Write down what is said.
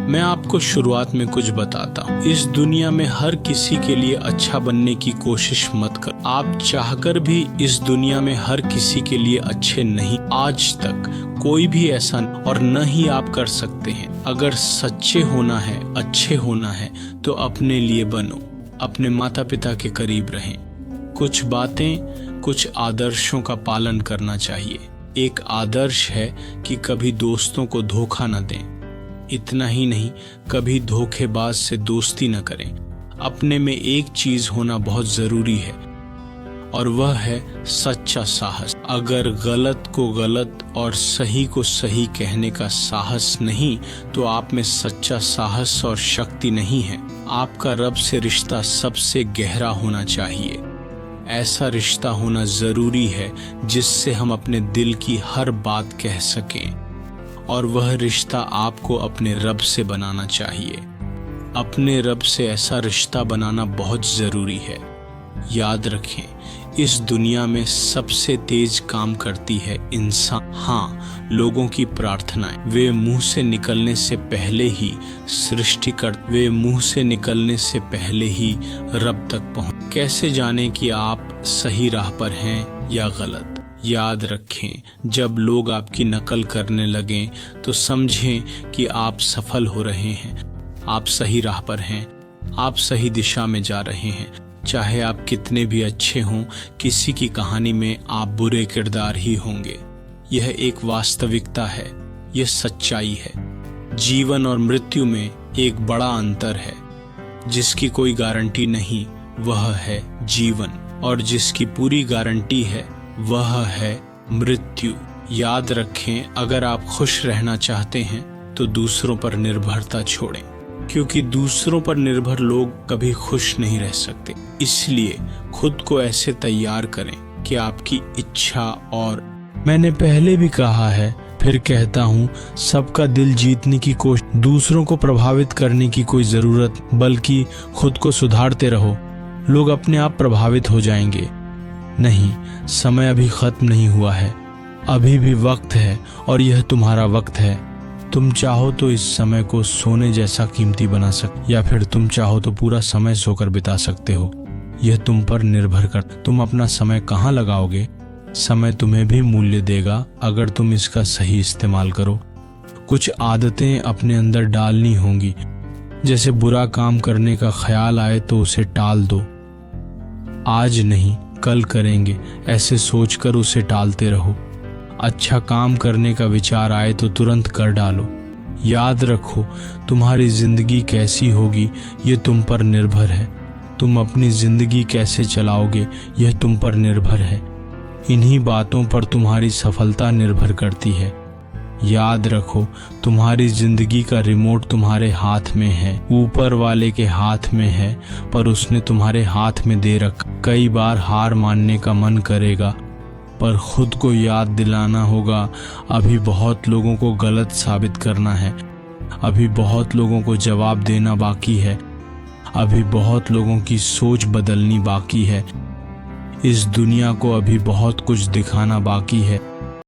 मैं आपको शुरुआत में कुछ बताता हूँ। इस दुनिया में हर किसी के लिए अच्छा बनने की कोशिश मत कर। आप चाहकर भी इस दुनिया में हर किसी के लिए अच्छे नहीं, आज तक कोई भी ऐसा नहीं, और न ही आप कर सकते हैं। अगर सच्चे होना है, अच्छे होना है तो अपने लिए बनो, अपने माता पिता के करीब रहें। कुछ बातें, कुछ आदर्शों का पालन करना चाहिए। एक आदर्श है कि कभी दोस्तों को धोखा न दें। इतना ही नहीं, कभी धोखेबाज से दोस्ती न करें। अपने में एक चीज होना बहुत जरूरी है और वह है सच्चा साहस। अगर गलत को गलत और सही को सही कहने का साहस नहीं तो आप में सच्चा साहस और शक्ति नहीं है। आपका रब से रिश्ता सबसे गहरा होना चाहिए। ऐसा रिश्ता होना जरूरी है जिससे हम अपने दिल की हर बात कह सकें, और वह रिश्ता आपको अपने रब से बनाना चाहिए। अपने रब से ऐसा रिश्ता बनाना बहुत जरूरी है। याद रखें, इस दुनिया में सबसे तेज काम करती है इंसान, हाँ, लोगों की प्रार्थनाएं। वे मुंह से निकलने से पहले ही रब तक पहुंच। कैसे जाने कि आप सही राह पर हैं या गलत? याद रखें, जब लोग आपकी नकल करने लगें तो समझें कि आप सफल हो रहे हैं, आप सही राह पर हैं, आप सही दिशा में जा रहे हैं। चाहे आप कितने भी अच्छे हों, किसी की कहानी में आप बुरे किरदार ही होंगे। यह एक वास्तविकता है, यह सच्चाई है। जीवन और मृत्यु में एक बड़ा अंतर है। जिसकी कोई गारंटी नहीं वह है जीवन, और जिसकी पूरी गारंटी है वह है मृत्यु। याद रखें, अगर आप खुश रहना चाहते हैं तो दूसरों पर निर्भरता छोड़ें, क्योंकि दूसरों पर निर्भर लोग कभी खुश नहीं रह सकते। इसलिए खुद को ऐसे तैयार करें कि आपकी इच्छा, और मैंने पहले भी कहा है, फिर कहता हूँ, सबका दिल जीतने की कोशिश, दूसरों को प्रभावित करने की कोई जरूरत, बल्कि खुद को सुधारते रहो। लोग अपने आप प्रभावित हो जाएंगे। नहीं, समय अभी खत्म नहीं हुआ है, अभी भी वक्त है, और यह तुम्हारा वक्त है। तुम चाहो तो इस समय को सोने जैसा कीमती बना सकते, या फिर तुम चाहो तो पूरा समय सोकर बिता सकते हो। यह तुम पर निर्भर कर, तुम अपना समय कहाँ लगाओगे। समय तुम्हें भी मूल्य देगा अगर तुम इसका सही इस्तेमाल करो। कुछ आदतें अपने अंदर डालनी होंगी, जैसे बुरा काम करने का ख्याल आए तो उसे टाल दो। आज नहीं, कल करेंगे, ऐसे सोचकर उसे टालते रहो। अच्छा काम करने का विचार आए तो तुरंत कर डालो। याद रखो, तुम्हारी जिंदगी कैसी होगी ये तुम पर निर्भर है। तुम अपनी जिंदगी कैसे चलाओगे यह तुम पर निर्भर है। इन्हीं बातों पर तुम्हारी सफलता निर्भर करती है। याद रखो, तुम्हारी जिंदगी का रिमोट तुम्हारे हाथ में है, ऊपर वाले के हाथ में है, पर उसने तुम्हारे हाथ में दे रखा। कई बार हार मानने का मन करेगा, पर खुद को याद दिलाना होगा, अभी बहुत लोगों को गलत साबित करना है, अभी बहुत लोगों को जवाब देना बाकी है, अभी बहुत लोगों की सोच बदलनी बाकी है। इस दुनिया को अभी बहुत कुछ दिखाना बाकी है।